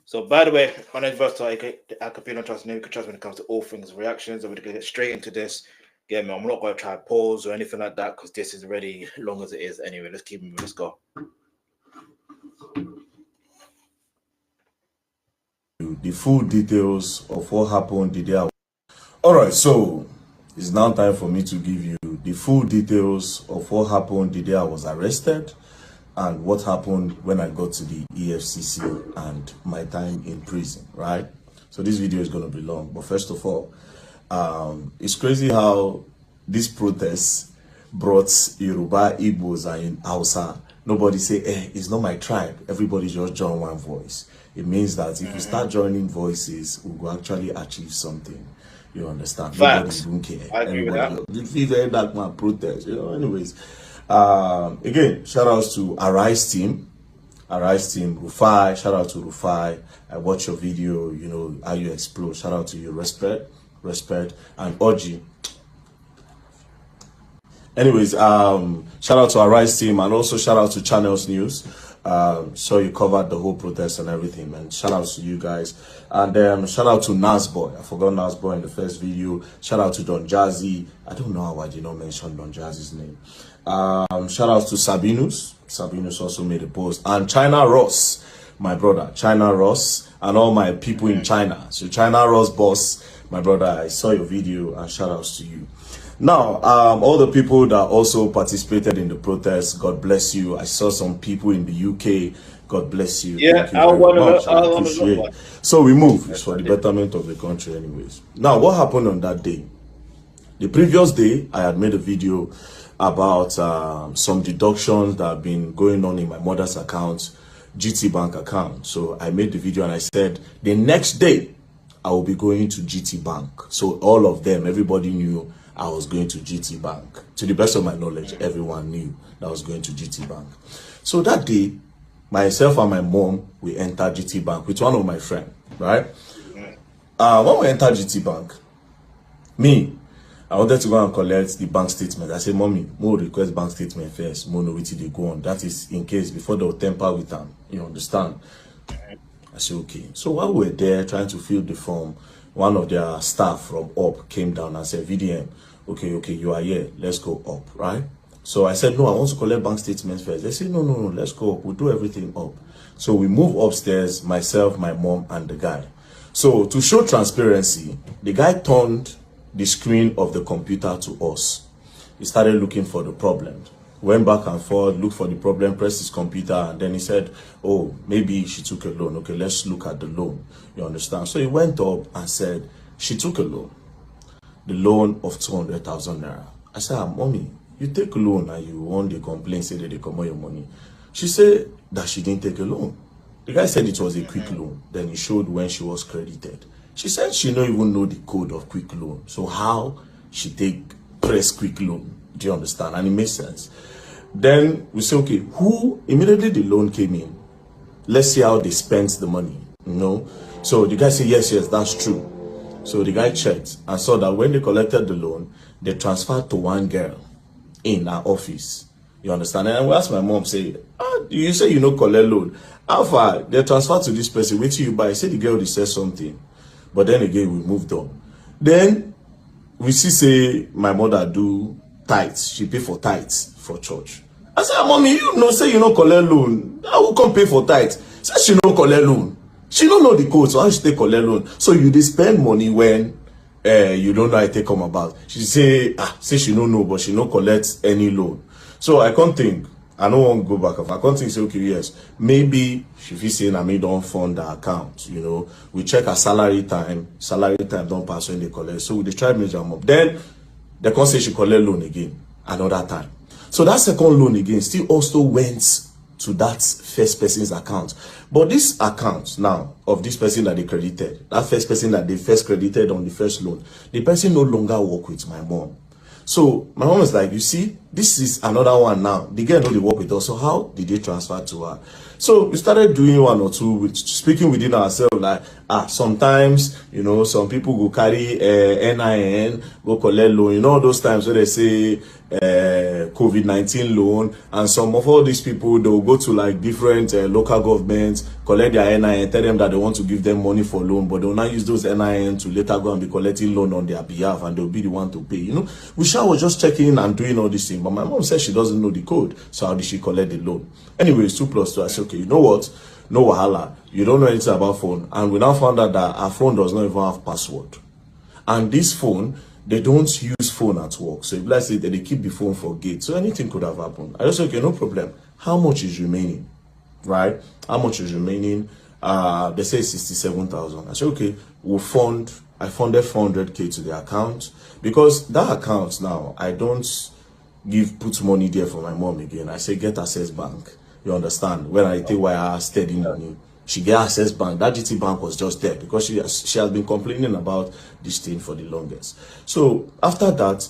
So, by the way, my name is Versatile, the Activism trust me, you can trust when it comes to all things reactions. And we're going to get straight into this. Yeah, man, I'm not going to try to pause or anything like that because this is already long as it is. Anyway, let's keep moving. Let's go. The full details of what happened the day. All right, so it's now time for me to give you the full details of what happened the day I was arrested and what happened when I got to the EFCC and my time in prison, right? So this video is going to be long, but first of all, it's crazy how this protest brought Yoruba, Igbos, and Hausa. Nobody say, it's not my tribe. Everybody just join one voice. It means that if you start joining voices, we will actually achieve something. You understand? Facts. Nobody don't care. I agree with that. If very dark man protest, anyways. Again, shout outs to Arise team, Rufai. Shout out to Rufai. I watch your video, how you explode. Shout out to you, respect, and Oji. Anyways, shout out to Arise team and also shout out to Channels News. So you covered the whole protest and everything, man. Shout out to you guys. And shout out to Nasboy. I forgot Nasboy in the first video. Shout out to Don Jazzy. I don't know how I did not mention Don Jazzy's name. Shout out to Sabinus. Sabinus also made a post. And China Ross, my brother. China Ross and all my people in China. So China Ross boss, my brother, I saw your video and shout outs to you. Now, all the people that also participated in the protest, God bless you. I saw some people in the UK. God bless you. Yeah, I appreciate it. So we move. It's for the betterment of the country anyways. Now, what happened on that day? The previous day, I had made a video about some deductions that have been going on in my mother's account, GTBank account. So I made the video and I said, the next day, I will be going to GTBank. So all of them, everybody knew I was going to GTBank. To the best of my knowledge, everyone knew that I was going to GTBank. So that day, myself and my mom, we entered GTBank with one of my friends, right? When we entered GTBank, I wanted to go and collect the bank statement. I said, Mommy, Mo request bank statement first. Mo know which they go on. That is in case before they'll temper with them. You understand? I said, okay. So while we were there trying to fill the form, one of their staff from up came down and said, VDM, okay, you are here. Let's go up, right? So I said, no, I want to collect bank statements first. They said, no, let's go up. We'll do everything up. So we move upstairs, myself, my mom, and the guy. So to show transparency, the guy turned the screen of the computer to us. He started looking for the problem. Went back and forth, looked for the problem, pressed his computer, and then he said, oh, maybe she took a loan. Okay, let's look at the loan. You understand? So he went up and said, she took a loan. The loan of 200,000 naira. I said, Mommy, you take a loan and you want the complaint, say that they come on your money. She said that she didn't take a loan. The guy said it was a quick loan. Then he showed when she was credited. She said she don't even know the code of quick loan. So how she press quick loan? Do you understand? And it makes sense. Then we say, okay, who immediately the loan came in? Let's see how they spent the money. So the guy said, yes, that's true. So the guy checked and saw that when they collected the loan, they transferred to one girl in her office. You understand? And we asked my mom, say, you say you know collect loan. How far? They transferred to this person. Wait till you buy. Say the girl said something. But then again, we moved on. Then we see, say, my mother do tithes. She pay for tithes for church. I said, Mommy, say you know collect loan. I will come pay for tithes. Say she no collect loan. She don't know the code, so how she take collect loan? So you dey spend money when you don't know how it take come about. She say she don't know, but she no collect any loan. So I can't think. I don't want to go back. I can't think, say, okay, yes, maybe she feel saying I may don't fund the account. We check her salary time don't pass when they collect. So they try to measure them up. Then they can't say she collect loan again another time. So that second loan again still also went to that first person's account. But this account now of this person that they credited, that first person that they first credited on the first loan, the person no longer work with my mom. So my mom was like, you see, this is another one now. The girl know they work with us. So how did they transfer to her? So we started doing one or two, speaking within ourselves, like, sometimes, some people go carry NIN, go collect loan. Those times where they say, COVID-19 loan, and some of all these people, they'll go to like different local governments, collect their NIN, tell them that they want to give them money for loan, but they'll not use those NIN to later go and be collecting loan on their behalf, and they'll be the one to pay. You know, Wisha was just checking in and doing all these things, but my mom said she doesn't know the code, so how did she collect the loan? Anyways, 2 plus 2, I said, okay, you know what? No wahala, you don't know anything about phone. And we now found out that our phone does not even have password. And this phone, they don't use phone at work. So if let's say that they keep the phone for gate, so anything could have happened. I just said, okay, no problem. How much is remaining? Right? How much is remaining? They say 67,000. I said, okay, I funded 400K to the account, because that account now, I don't put money there for my mom again. I say, get Access Bank. You understand? When I take wire steady money, she get Access Bank. That GTBank was just there because she has been complaining about this thing for the longest. So after that,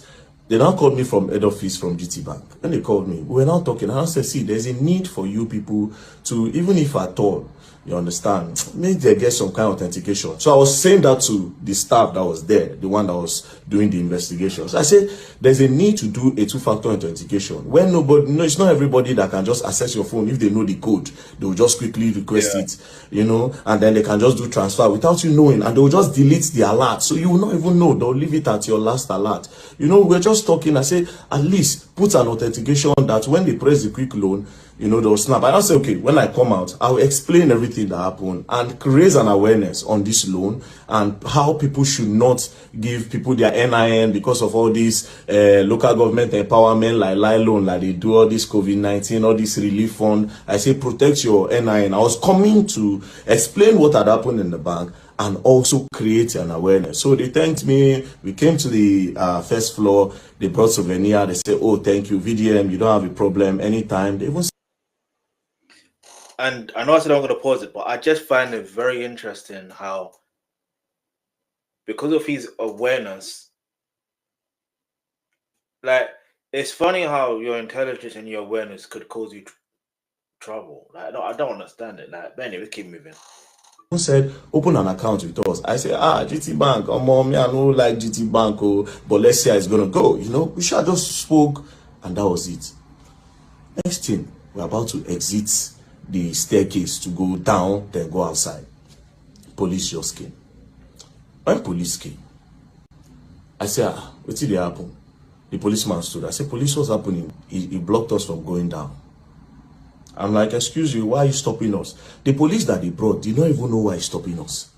they now called me from head office from GTBank. When they called me, we were now talking, and I said, see, there's a need for you people to, even if at all, you understand, maybe they get some kind of authentication. So I was saying that to the staff that was there, the one that was doing the investigations. I said, there's a need to do a 2-factor authentication. When nobody, no, it's not everybody that can just access your phone. If they know the code, they will just quickly request it, you know, and then they can just do transfer without you knowing, and they will just delete the alert. So you will not even know. They'll leave it at your last alert. You know, we're just talking. I said, at least put an authentication that when they press the quick loan, you know, they'll snap. And I'll say, okay, when I come out, I'll explain everything that happened and raise an awareness on this loan and how people should not give people their NIN because of all these local government empowerment, like loan, like they do all this COVID-19, all this relief fund. I say, protect your NIN. I was coming to explain what had happened in the bank and also create an awareness. So they thanked me. We came to the first floor. They brought souvenir. They said, oh, thank you, VDM. You don't have a problem anytime. They even. And I know I said I'm going to pause it, but I just find it very interesting how, because of his awareness, like, it's funny how your intelligence and your awareness could cause you trouble. Like, no, I don't understand it. Like, but anyway, keep moving. Who said, open an account with us? I said, GTBank, oh, mom, I know like GTBank, oh, but let's see how it's going to go. You know, we should just spoke, and that was it. Next thing, we're about to exit the staircase to go down, then go outside. Police just came. When police came, I said, what did happen? The policeman stood. I said, police, what's happening? He blocked us from going down. I'm like, excuse you, why are you stopping us? The police that they brought did not even know why he's stopping us.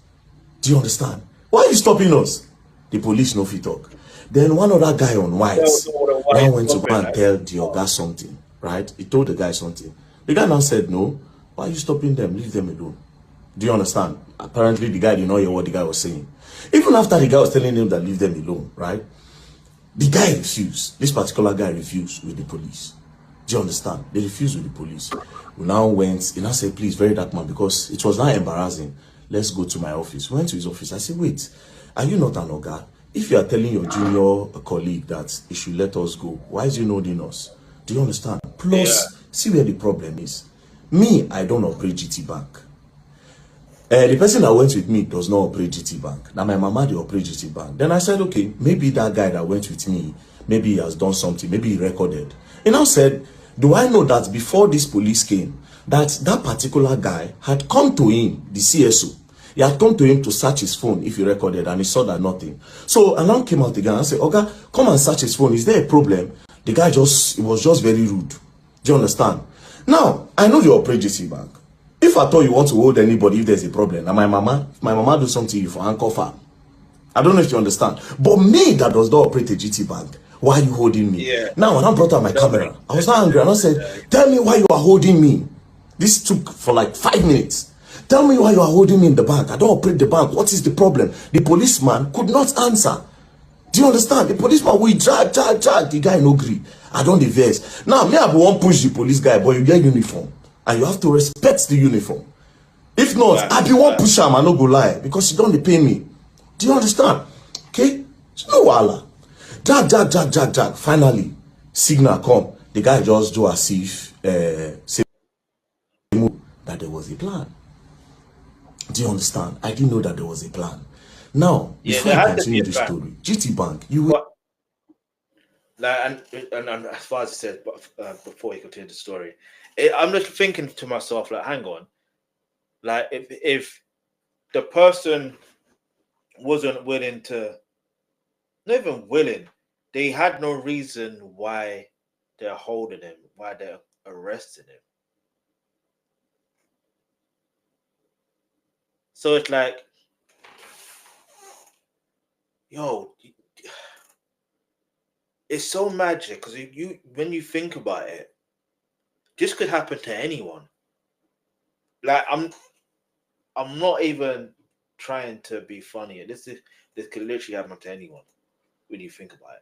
Do you understand? Why are you stopping us? The police no fit talk. Then one other guy on white now went to go and tell the Oga something, right? He told the guy something. The guy now said, no, why are you stopping them? Leave them alone. Do you understand? Apparently, the guy did not hear what the guy was saying. Even after the guy was telling him that leave them alone, right? The guy refused. This particular guy refused with the police. Do you understand? They refused with the police. We now went, he now said, please, very dark man, because it was now embarrassing. Let's go to my office. We went to his office. I said, wait, are you not an Oga? If you are telling your junior colleague that he should let us go, why is he not in us? Do you understand? Plus, see where the problem is. Me, I don't operate GTBank. The person that went with me does not operate GTBank. Now my mama, they operate GTBank. Then I said, okay, maybe that guy that went with me, maybe he has done something, maybe he recorded. He now said, do I know that before this police came, that particular guy had come to him, the CSO, he had come to him to search his phone if he recorded, and he saw that nothing. So alarm came out again and said, okay, come and search his phone. Is there a problem? The guy was just very rude. Do you understand? Now, I know you operate GTBank. If I thought you want to hold anybody if there's a problem, and my mama do something you for handcuff. I don't know if you understand. But me that does not operate a GTBank, why are you holding me? Yeah. Now, when I brought out my camera, I was not angry. And I said, tell me why you are holding me. This took for like 5 minutes. Tell me why you are holding me in the bank. I don't operate the bank. What is the problem? The policeman could not answer. Do you understand? The policeman will drag. The guy no agree. I don't diverse. Now, me, I won't push the police guy, but you get uniform. And you have to respect the uniform. If not, I be one push him, I no go lie. Because you don't pay me. Do you understand? Okay? It's no wala. Drag. Finally, signal come. The guy just do as if say that there was a plan. Do you understand? I didn't know that there was a plan. Now, before I continue the story, GTBank, you will. Like, and as far as I said, but before you continue the story, I'm just thinking to myself, like, hang on, like if the person wasn't willing to, not even willing, they had no reason why they're holding him, why they're arresting him. So it's like, yo, it's so magic because you when you think about it, this could happen to anyone. Like I'm not even trying to be funny. This could literally happen to anyone when you think about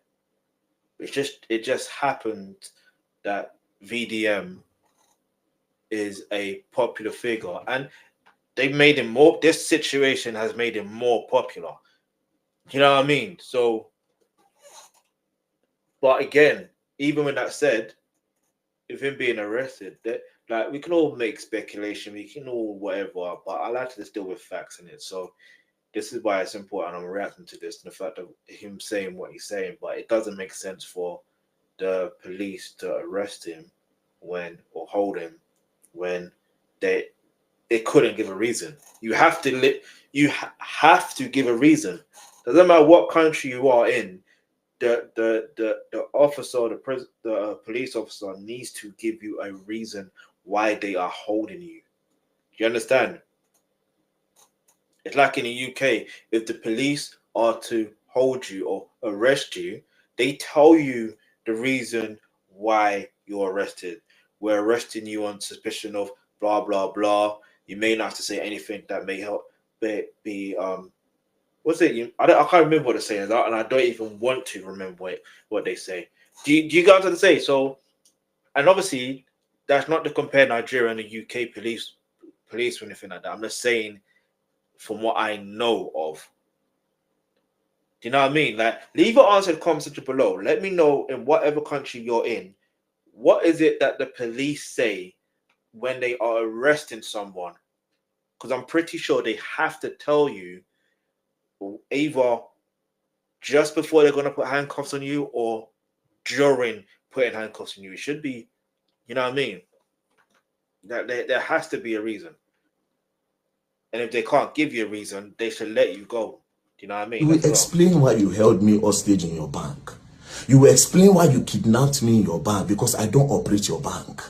it. It just happened that VDM is a popular figure, and they made him more. This situation has made him more popular. You know what I mean? So, but again, even with that said, if him being arrested, that like we can all make speculation, we can all whatever, but I like to just deal with facts in it. So this is why it's important. I'm reacting to this and the fact of him saying what he's saying, but it doesn't make sense for the police to arrest him when or hold him when they couldn't give a reason. You have to have to give a reason. Doesn't matter what country you are in. The officer, the police officer needs to give you a reason why they are holding you. Do you understand? It's like in the UK, if the police are to hold you or arrest you, they tell you the reason why you're arrested. We're arresting you on suspicion of blah blah blah. You may not have to say anything that may help be what's it? I can't remember what they're saying, and I don't even want to remember what they say. Do you guys what to say? So, and obviously, that's not to compare Nigeria and the UK police or anything like that. I'm just saying from what I know of. Do you know what I mean? Like, leave your answer in the comment section below. Let me know in whatever country you're in, what is it that the police say when they are arresting someone? Because I'm pretty sure they have to tell you either just before they're going to put handcuffs on you or during putting handcuffs on you. It should be, you know what I mean? That there has to be a reason. And if they can't give you a reason, they should let you go. Do you know what I mean? You will explain why you held me hostage in your bank. You will explain why you kidnapped me in your bank, because I don't operate your bank.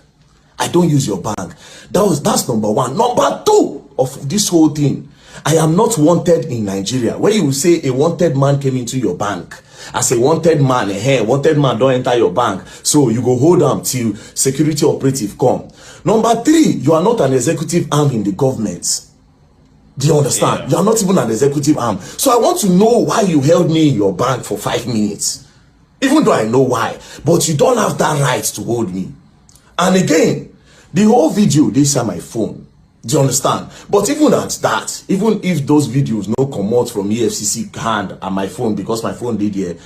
I don't use your bank. That's number one. Number two of this whole thing, I am not wanted in Nigeria. When you say a wanted man came into your bank, as a wanted man, wanted man don't enter your bank, so you go hold them till security operative come. Number three, you are not an executive arm in the government. Do you understand? Yeah. You are not even an executive arm. So I want to know why you held me in your bank for 5 minutes. Even though I know why. But you don't have that right to hold me. And again, the whole video, they say my phone. Do you understand? But even at that, even if those videos no come out from EFCC hand and my phone, because my phone did here,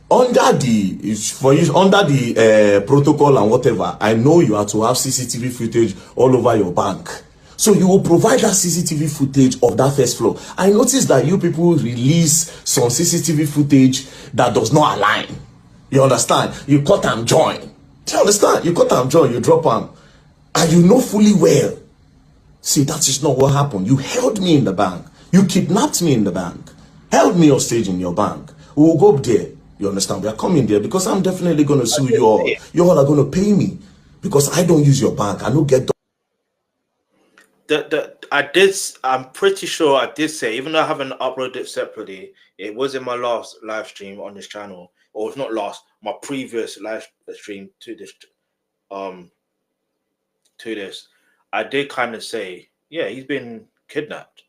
under the protocol and whatever, I know you have to have CCTV footage all over your bank. So you will provide that CCTV footage of that first floor. I noticed that you people release some CCTV footage that does not align. You understand? You cut and join. Do you understand? You cut and join, you drop them. And you know fully well. See, that is not what happened. You held me in the bank. You kidnapped me in the bank. Held me hostage in your bank. We will go up there. You understand? We are coming there because I'm definitely going to sue you all. You all are going to pay me because I don't use your bank. I don't get I'm pretty sure I did say, even though I haven't uploaded it separately, it was in my last live stream on this channel, or it's not last, my previous live stream to this. I did kind of say, yeah, he's been kidnapped.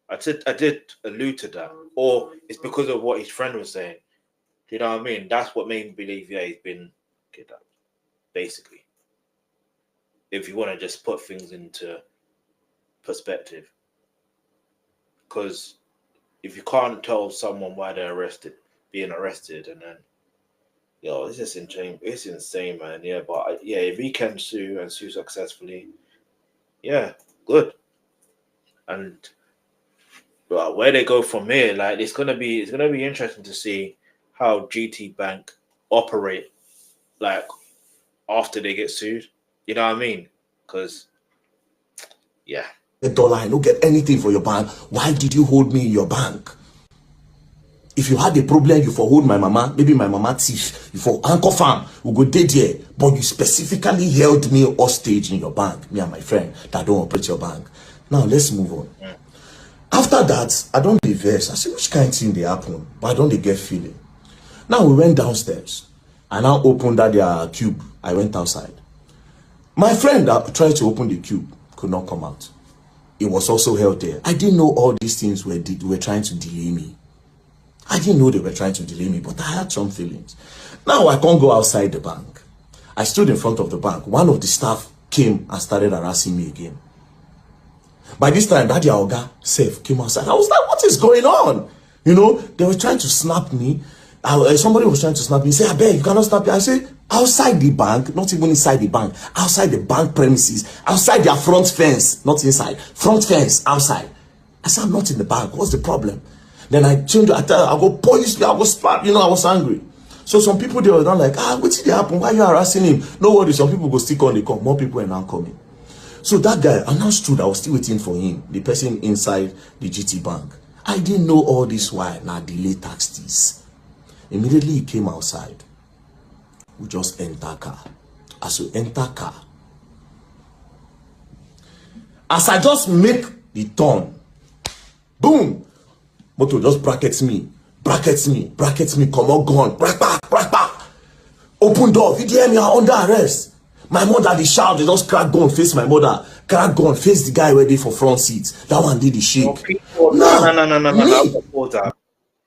I did allude to that, or it's because of what his friend was saying. Do you know what I mean? That's what made me believe, yeah, he's been kidnapped, basically. If you want to just put things into perspective, because if you can't tell someone why they're being arrested, and then it's just insane. It's insane, man. Yeah, but yeah, if he can sue and sue successfully, yeah, good. And where they go from here, like it's gonna be interesting to see how GTBank operate like after they get sued. You know what I mean? Because yeah. $1, I don't get anything for your bank. Why did you hold me in your bank? If you had a problem, you for hold my mama, maybe my mama thief, you for anchor farm, we go dead there. But you specifically held me hostage in your bank, me and my friend that don't operate your bank. Now let's move on. After that, I don't diverse. I say, which kind of thing they happen? But I don't get feeling. Now we went downstairs. I now opened that their cube. I went outside. My friend that tried to open the cube could not come out. It was also held there. I didn't know all these things were trying to delay me. I didn't know they were trying to delay me, but I had some feelings. Now I can't go outside the bank. I stood in front of the bank. One of the staff came and started harassing me again. By this time, that Oga Seth came outside. I was like, what is going on? You know, they were trying to snap me. Somebody was trying to snap me. He said, I beg, you cannot snap me. I said, outside the bank, not even inside the bank, outside the bank premises, outside their front fence, not inside, front fence, outside. I said, I'm not in the bank. What's the problem? Then I changed, I go police me, I go slap, you know, I was angry. So some people, they were not like, what did happen? Why are you harassing him? No worry, some people go stick on the come. More people are now coming. So that guy, I now stood, I was still waiting for him, the person inside the GTBank. I didn't know all this while, now delay taxes. Immediately he came outside. We just enter car. As we enter car, as I just make the turn, boom, motor just brackets me, come on, gun, back. Open door, if you hear me, I'm under arrest. My mother, they shout, they just crack gun, face my mother, crack gun, face the guy ready for front seats. That one did the shake. No.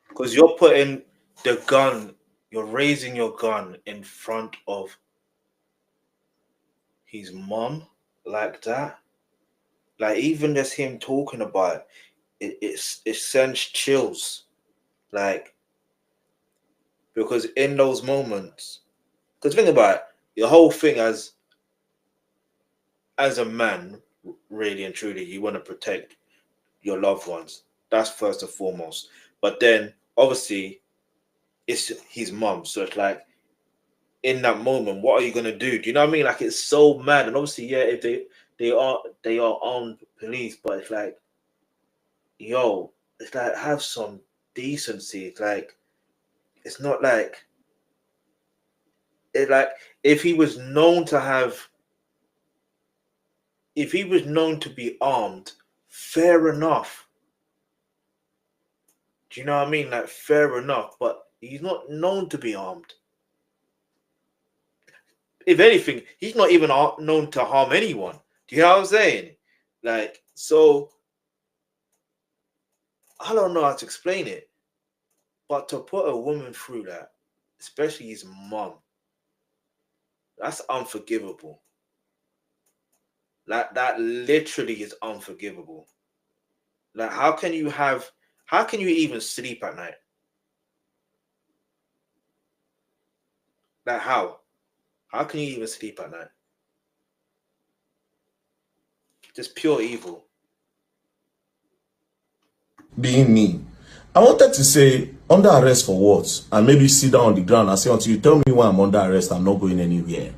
Because you're putting the gun, you're raising your gun in front of his mom like that. Like, even just him talking about it, it sends chills. Like, because in those moments, because think about it, your whole thing as a man, really and truly, you want to protect your loved ones. That's first and foremost. But then, obviously, it's his mom. So it's like, in that moment, what are you gonna do? Do you know what I mean? Like, it's so mad. And obviously, yeah, if they are armed police, but it's like, yo, it's like, have some decency. It's like, it's not like it. Like, if he was known to be armed, fair enough. Do you know what I mean? Like, fair enough, but he's not known to be armed. If anything, he's not even known to harm anyone. Do you know what I'm saying? Like, so, I don't know how to explain it, but to put a woman through that, especially his mom, that's unforgivable. Like, that literally is unforgivable. Like, how can you even sleep at night? Like, how can you even sleep at night? Just pure evil. Being me, I wanted to say, under arrest for what? And maybe sit down on the ground and say, until you tell me why I'm under arrest, I'm not going anywhere.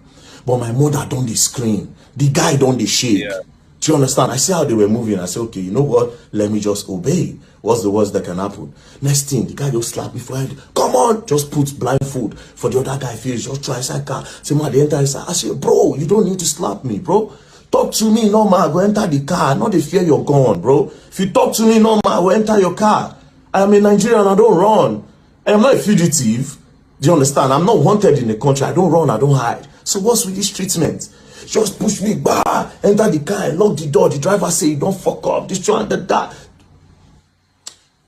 But my mother don't dey scream. The guy don't dey shake. Yeah. Do you understand? I see how they were moving. I said, okay, you know what? Let me just obey. What's the worst that can happen? Next thing, the guy just slapped me for head. Come on, just put blindfold for the other guy face. Just try inside car. Say, man, they enter inside. I say, bro, you don't need to slap me, bro. Talk to me normal. Go enter the car. Not the fear you're gone, bro. If you talk to me normal, go enter your car. I am a Nigerian. I don't run. I am not a fugitive. Do you understand? I'm not wanted in the country. I don't run. I don't hide. So what's with this treatment? Just push me, bah, enter the car, lock the door. The driver say, you don't fuck up. This one, that.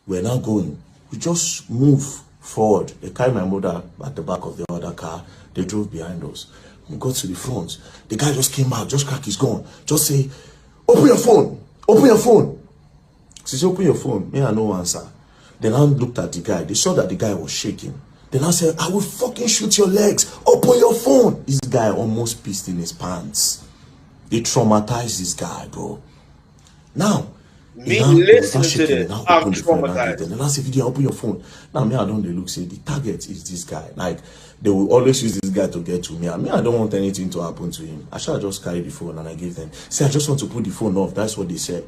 We're now going. We just move forward. They carry my mother at the back of the other car. They drove behind us. We got to the front. The guy just came out, just crack his gun. Just say, open your phone. Open your phone. She said, open your phone. Me, I no answer. Then I looked at the guy. They saw that the guy was shaking. Then I said, I will fucking shoot your legs. Open your phone. This guy almost pissed in his pants. It traumatized this guy, bro. Now, Me He was not listening to shaking, he this, now I'm open the phone and give traumatized. them. The last video, open your phone. Now me, I don't they look, say the target is this guy. Like they will always use this guy to get to me. I mean, I don't want anything to happen to him. I shall just carry the phone and I give them. Say, I just want to put the phone off. That's what they said.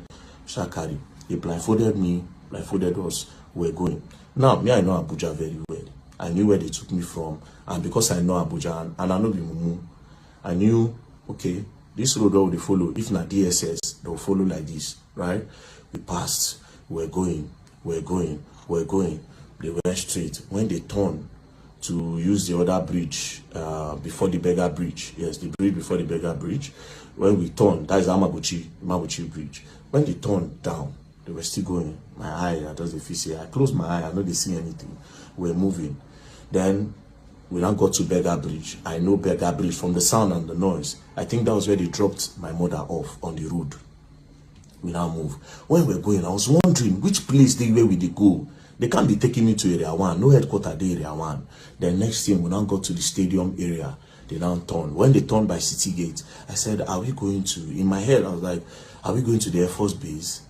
Shall carry. They blindfolded me, blindfolded us. We're going. Now, me, I know Abuja very well. I knew where they took me from. And because I know Abuja and I know the Mumu, I knew, okay, this road will they follow. If not DSS, they'll follow like this, right? We passed, we're going. They went straight. When they turned to use the other bridge, before the beggar bridge, yes, the bridge before the beggar bridge, when we turned, that is Mabuchi bridge. When they turned down, they were still going. My eye, I just the say, I closed my eye, I know they see anything. We're moving. Then we now got to Beggar Bridge. I know Beggar Bridge from the sound and the noise. I think that was where they dropped my mother off on the road. We now move. When we're going, I was wondering which place where we they go. They can't be taking me to area 1. No headquarters there, area 1. Then next thing, we now got to the stadium area. They now turned. When they turned by City Gate, I said, are we going to, in my head, I was like, are we going to the Air Force Base?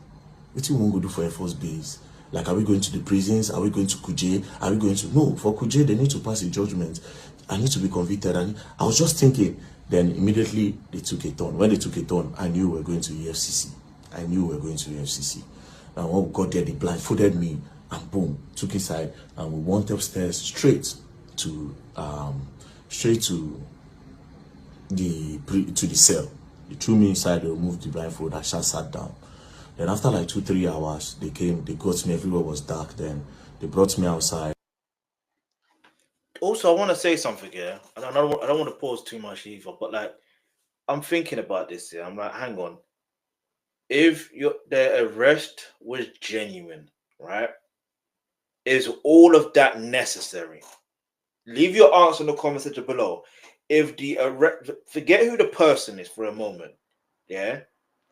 What do you want to do for Air Force Base? Like, are we going to the prisons? Are we going to Kuje? Are we going to... No, for Kuje, they need to pass a judgment. I need to be convicted. And I was just thinking. Then immediately, they took a turn. When they took a turn, I knew we were going to EFCC. I knew we were going to EFCC. And when we got there, they blindfolded me. And boom, took inside. And we went upstairs straight to the cell. They threw me inside. They removed the blindfold. I just sat down. Then after like 2-3 hours, they came, they got me, everywhere was dark. Then they brought me outside. Also, I want to say something here. I don't want to pause too much either, but like, I'm thinking about this here. I'm like, hang on. If the arrest was genuine, right? Is all of that necessary? Leave your answer in the comment section below. If the arrest, forget who the person is for a moment, yeah?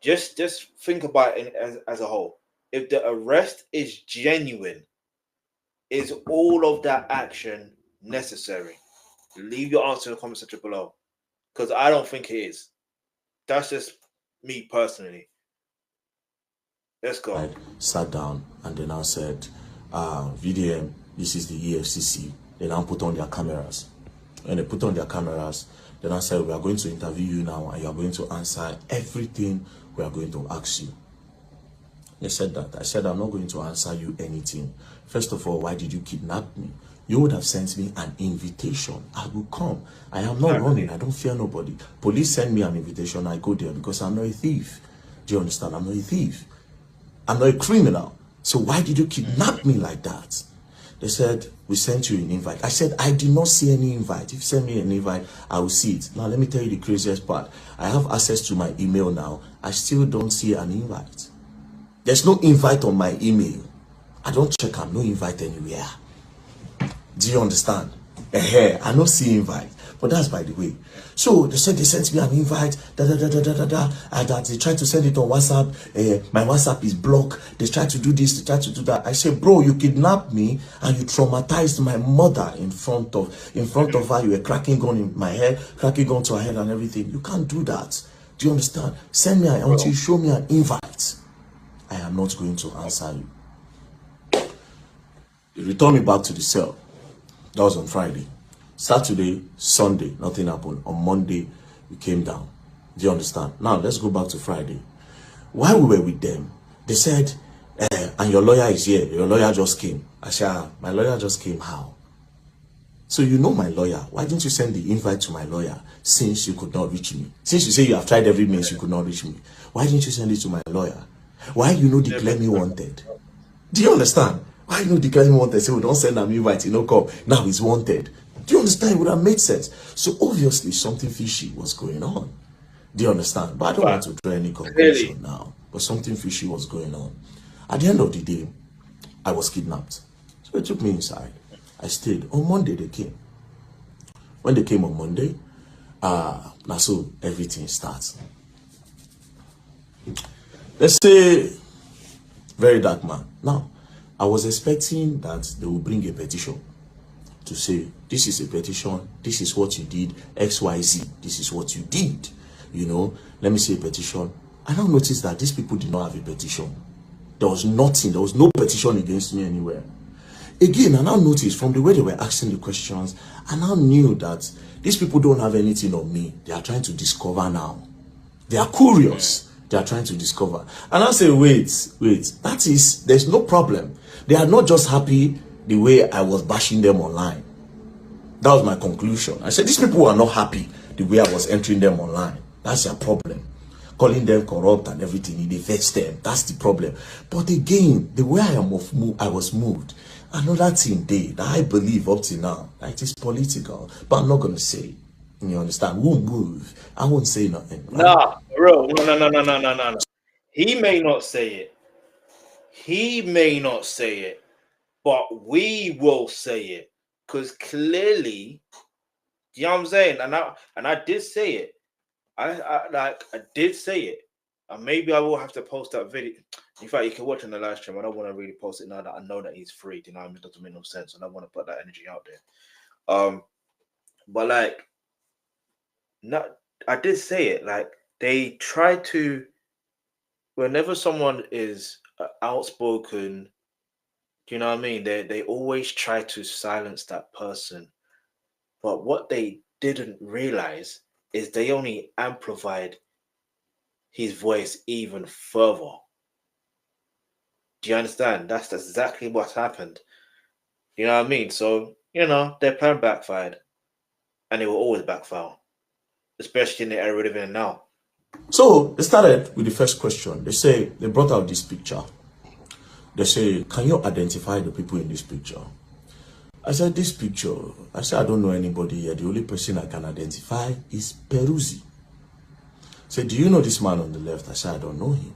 Just think about it as a whole. If the arrest is genuine, is all of that action necessary? Leave your answer in the comment section below, because I don't think it is. That's just me personally. Let's go. I sat down and then I said, VDM, this is the EFCC. They now put on their cameras. When they put on their cameras, then I said, we are going to interview you now and you are going to answer everything we are going to ask you. They said that. I said, I'm not going to answer you anything. First of all, why did you kidnap me? You would have sent me an invitation. I will come. I am not running. I don't fear nobody. Police send me an invitation. I go there because I'm not a thief. Do you understand? I'm not a thief. I'm not a criminal. So why did you kidnap me like that? They said, we sent you an invite. I said, I did not see any invite. If you send me an invite, I will see it. Now, let me tell you the craziest part. I have access to my email now. I still don't see an invite. There's no invite on my email. I don't check. I'm no invite anywhere. Do you understand? I don't see invite. But that's by the way. So they said they sent me an invite, and that they tried to send it on WhatsApp. My WhatsApp is blocked. They tried to do this, they tried to do that. I said, bro, you kidnapped me and you traumatized my mother in front of her. You were cracking gun in my head, cracking gun to her head and everything. You can't do that. Do you understand? Send me until you show me an invite. I am not going to answer you. They returned me back to the cell. That was on Friday. Saturday, Sunday, nothing happened. On Monday, we came down. Do you understand? Now, let's go back to Friday. While we were with them, they said, and your lawyer is here. Your lawyer just came. I said, my lawyer just came. How? So you know my lawyer. Why didn't you send the invite to my lawyer since you could not reach me? Since you say you have tried every means, you could not reach me. Why didn't you send it to my lawyer? Why you know declare me wanted? Do you understand? Why you know declare me wanted? Say, we don't send an invite, you know, come. Now he's wanted. Do you understand? It would have made sense. So obviously something fishy was going on. Do you understand? But I don't want to draw any conclusion now. But something fishy was going on. At the end of the day, I was kidnapped. So they took me inside. I stayed. On Monday they came. When they came on Monday, now so everything starts. Let's say very dark man. Now, I was expecting that they will bring a petition to say, this is a petition, this is what you did, XYZ, this is what you did. You know, let me say a petition. I now noticed that these people did not have a petition. There was nothing. There was no petition against me anywhere. Again, I now noticed from the way they were asking the questions, I now knew that these people don't have anything on me. They are trying to discover now. They are curious. They are trying to discover. And I say, wait. There's no problem. They are not just happy the way I was bashing them online. That was my conclusion. I said, these people are not happy the way I was entering them online. That's their problem. Calling them corrupt and everything, it affects them. That's the problem. But again, the way I was moved, another thing that I believe up to now, that it is political, but I'm not going to say. You understand? Won't move. I won't say nothing. Right? Nah, bro. No. He may not say it. He may not say it, but we will say it. Because clearly, you know what I'm saying? And I did say it. I did say it. And maybe I will have to post that video. In fact, you can watch on the live stream. I don't want to really post it now that I know that he's free. You know what I mean? It doesn't make no sense. I don't want to put that energy out there. But like, I did say it. Like, they try to, whenever someone is outspoken, do you know what I mean? They always try to silence that person. But what they didn't realize is they only amplified his voice even further. Do you understand? That's exactly what happened. You know what I mean? So, you know, their plan backfired. And it will always backfire. Especially in the era we're living in now. So, they started with the first question. They brought out this picture. They say, can you identify the people in this picture? I said, this picture, I don't know anybody here. The only person I can identify is Peruzzi. I said, do you know this man on the left? I said, I don't know him.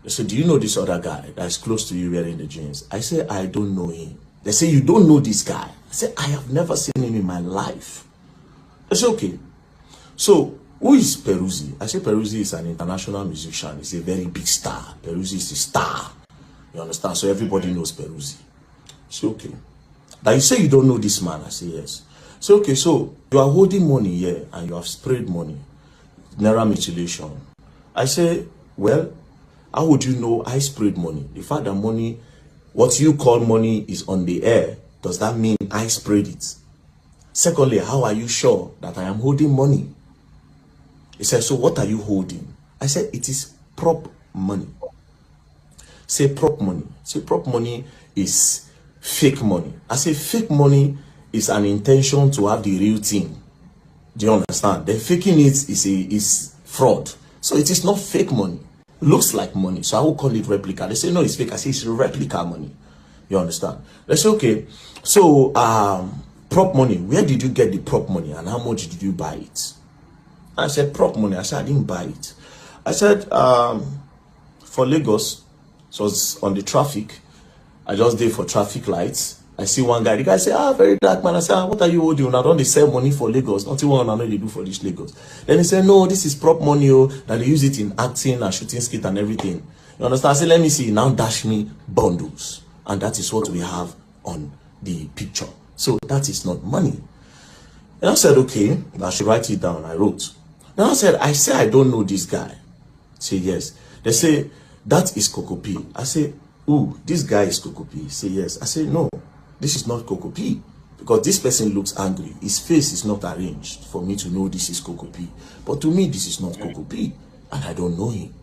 They said, do you know this other guy that's close to you wearing the jeans? I said, I don't know him. They say, you don't know this guy? I said, I have never seen him in my life. They said, okay. So, who is Peruzzi? I said, Peruzzi is an international musician. He's a very big star. Peruzzi is a star. You understand? So everybody knows Peruzzi. I said, okay. Now you say you don't know this man. I say, yes. So, okay, so you are holding money here and you have sprayed money. Naira mutilation. I say, well, how would you know I sprayed money? The fact that money, what you call money, is on the air, does that mean I sprayed it? Secondly, how are you sure that I am holding money? He said, so what are you holding? I said, it is prop money. Say prop money. Say prop money is fake money. I say fake money is an intention to have the real thing. Do you understand? Then faking it is fraud. So it is not fake money. It looks like money. So I will call it replica. They say, no, it's fake. I say it's replica money. You understand? They say, okay. So, prop money. Where did you get the prop money and how much did you buy it? I said, prop money. I said, I didn't buy it. I said, for Lagos, so it's on the traffic. I just did for traffic lights. I see one guy. The guy say, very dark man. I said, what are you holding? I don't they sell money for Lagos. Nothing one I know they do for this Lagos. Then he said, no, this is prop money. Oh, that they use it in acting and shooting skit and everything. You understand? I said, let me see. Now dash me bundles. And that is what we have on the picture. So that is not money. And I said, okay, I should write it down. I wrote. Then I said, I don't know this guy. Say, yes. They say, that is Kokopi. I say, ooh, this guy is Kokopi. Say, yes. I say, no, this is not Kokopi. Because this person looks angry. His face is not arranged for me to know this is Kokopi. But to me, this is not Kokopi. And I don't know him.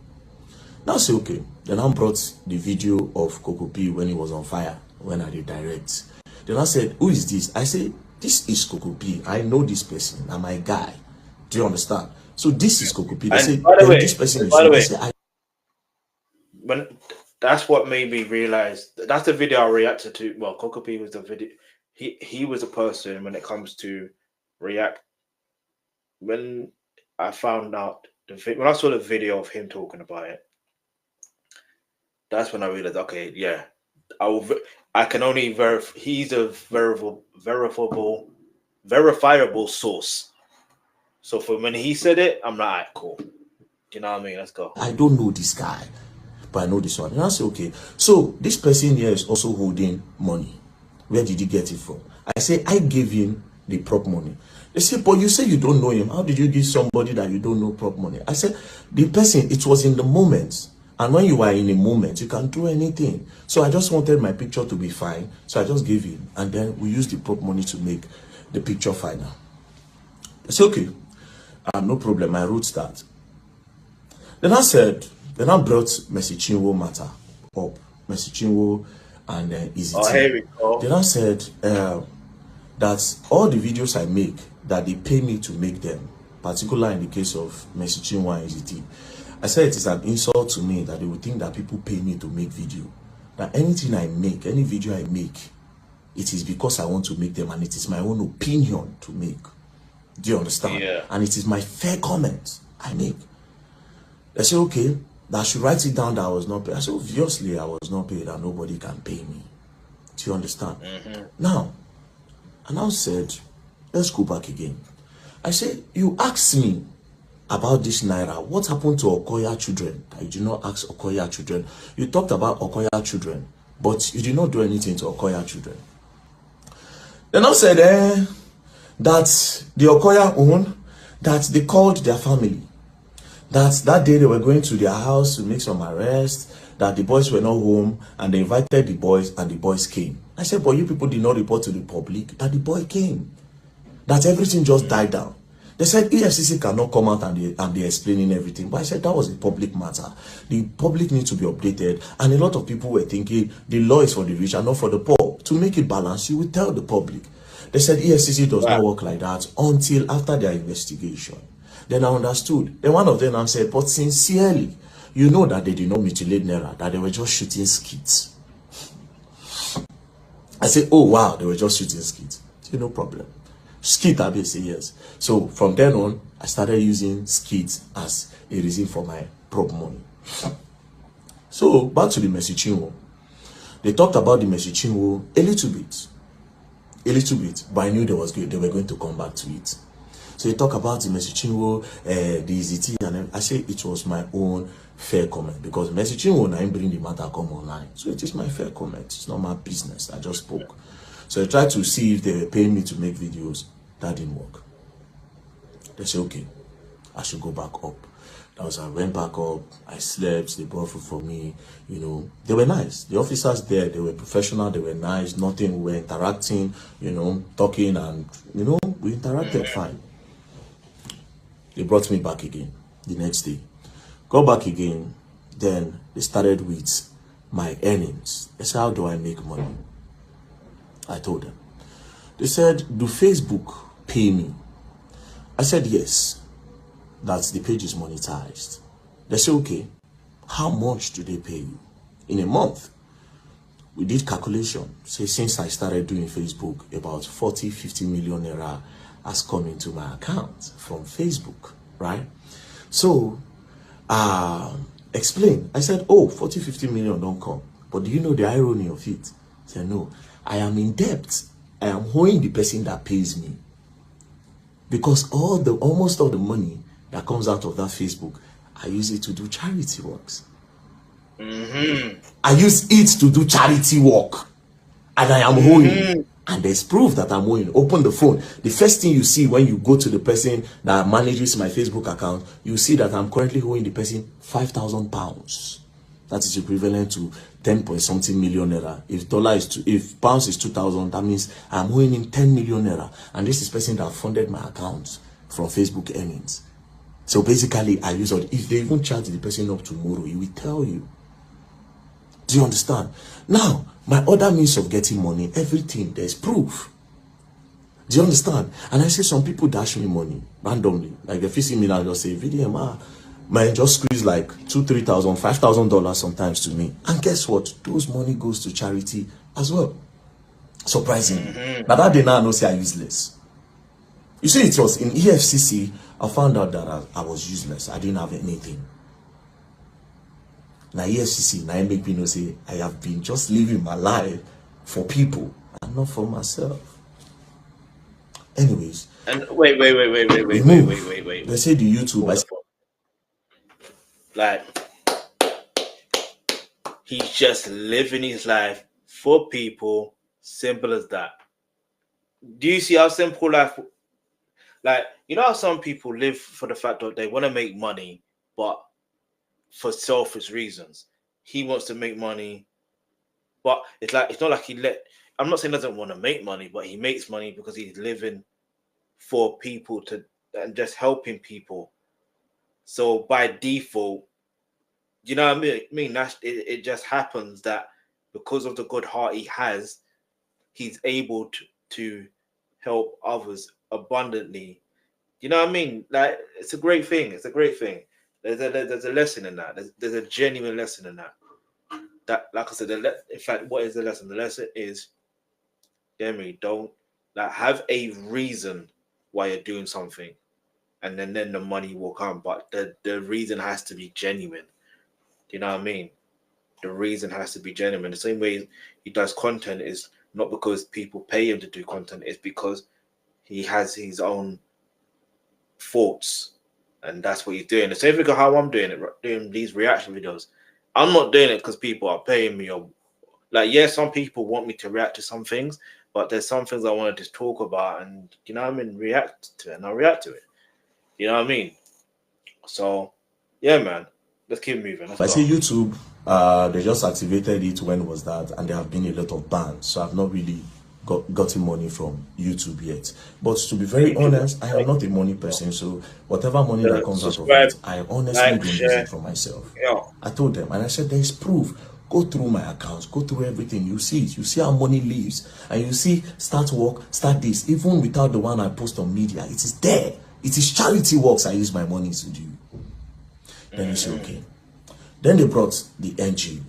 Now I say, okay. Then I brought the video of Kokopi when he was on fire. When I did direct. Then I said, who is this? I say, this is Kokopi. I know this person. I'm my guy. Do you understand? So this is Kokopi. They say, this person is you. I say, when that's what made me realize that's the video I reacted to. Well, Kokopi was the video. He was a person when it comes to react. When I found out when I saw the video of him talking about it, that's when I realized, okay, yeah, I can only verify. He's a verifiable source. So for when he said it, I'm like, all right, cool. Do you know what I mean? Let's go. I don't know this guy, but I know this one. And I say, okay, so this person here is also holding money. Where did he get it from? I say, I gave him the prop money. They say, but you say you don't know him. How did you give somebody that you don't know prop money? I said, the person, it was in the moment. And when you are in a moment, you can do anything. So I just wanted my picture to be fine. So I just gave him. And then we used the prop money to make the picture final. It's okay. No problem. I wrote that. Then I said, then I brought Messi Chinwo matter up. Messi Chinwo and Easy Oh, here we go. Then I said that all the videos I make, that they pay me to make them, particularly in the case of Messi Chinwo and Easy, I said it is an insult to me that they would think that people pay me to make video. That anything I make, any video I make, it is because I want to make them and it is my own opinion to make. Do you understand? Yeah. And it is my fair comment I make. They say, okay, that I should write it down that I was not paid. I said, obviously I was not paid and nobody can pay me. Do you understand? Now, I now said, let's go back again. I said, you asked me about this Naira. What happened to Okoya children? I did not ask Okoya children. You talked about Okoya children, but you did not do anything to Okoya children. Then I said, that the Okoya own, that they called their family. That day they were going to their house to make some arrests, that the boys were not home, and they invited the boys, and the boys came. I said, but you people did not report to the public that the boy came. That everything just died down. They said EFCC cannot come out and they're explaining everything. But I said that was a public matter. The public needs to be updated. And a lot of people were thinking the law is for the rich and not for the poor. To make it balanced, you will tell the public. They said EFCC does not work like that until after their investigation. Then I understood. Then one of them said, but sincerely, you know that they did not mutilate Naira, that they were just shooting skits. I said, oh wow, they were just shooting skits. I said, no problem. Skit, I say yes. So from then on, I started using skits as a reason for my prop money. So back to the Messi Chinwo. They talked about the Messi Chinwo a little bit, but I knew they were going to come back to it. So they talk about the Messi Chinwo, the EZT, and I say it was my own fair comment because Messi Chinwo now bring the matter come online. So it is my fair comment. It's not my business. I just spoke. So I tried to see if they were paying me to make videos. That didn't work. They said, okay, I should go back up. That was, I went back up, I slept, they brought food for me, you know. They were nice. The officers there, they were professional, they were nice, nothing, we were interacting, you know, talking and, you know, we interacted fine. They brought me back again the next day. Go back again, then they started with my earnings. They said, how do I make money? I told them. They said, do Facebook pay me? I said, yes. That the page is monetized. They said, okay, how much do they pay you? In a month, we did calculation. Say, since I started doing Facebook, about 40-50 million naira has come into my account from Facebook, right? So, explain. I said, oh, 40-50 million don't come. But do you know the irony of it? I said, no, I am in debt. I am owing the person that pays me. Because almost all the money that comes out of that Facebook, I use it to do charity works. I use it to do charity work. And I am owing. And there's proof that I'm owing. Open the phone. The first thing you see when you go to the person that manages my Facebook account, you see that I'm currently owing the person £5,000. That is equivalent to 10-point-something million naira. If pounds is 2,000, that means I'm owing him 10 million naira. And this is person that funded my account from Facebook earnings. So basically, I use it. If they even charge the person up tomorrow, he will tell you. Do you understand? Now, my other means of getting money, everything, there's proof. Do you understand? And I say some people dash me money randomly. Like if you see me now, just say, VDM, man, just squeeze like $2,000, $3,000, $5,000 sometimes to me. And guess what? Those money goes to charity as well. Surprisingly. Now that day now I know say I useless. You see, it was in EFCC, I found out that I was useless. I didn't have anything. Now EFCC, now I make me know say I have been just living my life for people and not for myself. Anyways. And wait. They say the YouTube. Like, he's just living his life for people. Simple as that. Do you see how simple life? Like, you know how some people live for the fact that they want to make money, but for selfish reasons. He wants to make money, but it's not like I'm not saying he doesn't want to make money, but he makes money because he's living for people and just helping people. So by default, you know what I mean? It just happens that because of the good heart he has, he's able to help others abundantly. You know what I mean? Like, it's a great thing. It's a great thing. There's a lesson in that. There's a genuine lesson in that. That, like I said, in fact, what is the lesson? The lesson is, don't have a reason why you're doing something, and then the money will come. But the reason has to be genuine. You know what I mean? The reason has to be genuine. The same way he does content is not because people pay him to do content. It's because he has his own thoughts, and that's what he's doing. The same thing how I'm doing it, doing these reaction videos. I'm not doing it because people are paying me, or some people want me to react to some things, but there's some things I want to just talk about, and you know what I mean, react to it, and I'll react to it. You know what I mean? So yeah, man, let's keep moving. I see YouTube, they just activated it. When was that? And there have been a lot of bans, so I've not really gotten money from YouTube yet. But to be very honest, I am not a money person, so whatever money that comes out of it, I honestly don't use it for myself. I told them, and I said, there is proof. Go through my accounts, go through everything. You see it. You see how money leaves, and you see start work, start this. Even without the one I post on media, it is there. It is charity works I use my money to do. Then you say, okay. Then they brought the NGO.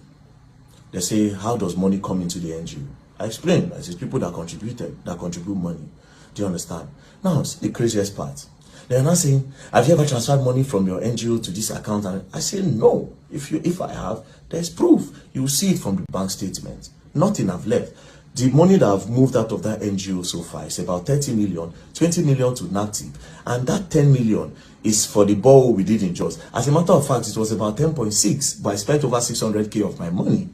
They say, how does money come into the NGO? I explained. I said, people that contribute money. Do you understand? Now, the craziest part. They're not saying, have you ever transferred money from your NGO to this account? And I say, no. If I have, there's proof. You will see it from the bank statement. Nothing I've left. The money that I've moved out of that NGO so far is about 30 million, 20 million to NACTIV. And that 10 million is for the borrow we did in Jos. As a matter of fact, it was about 10.6, but I spent over 600K of my money,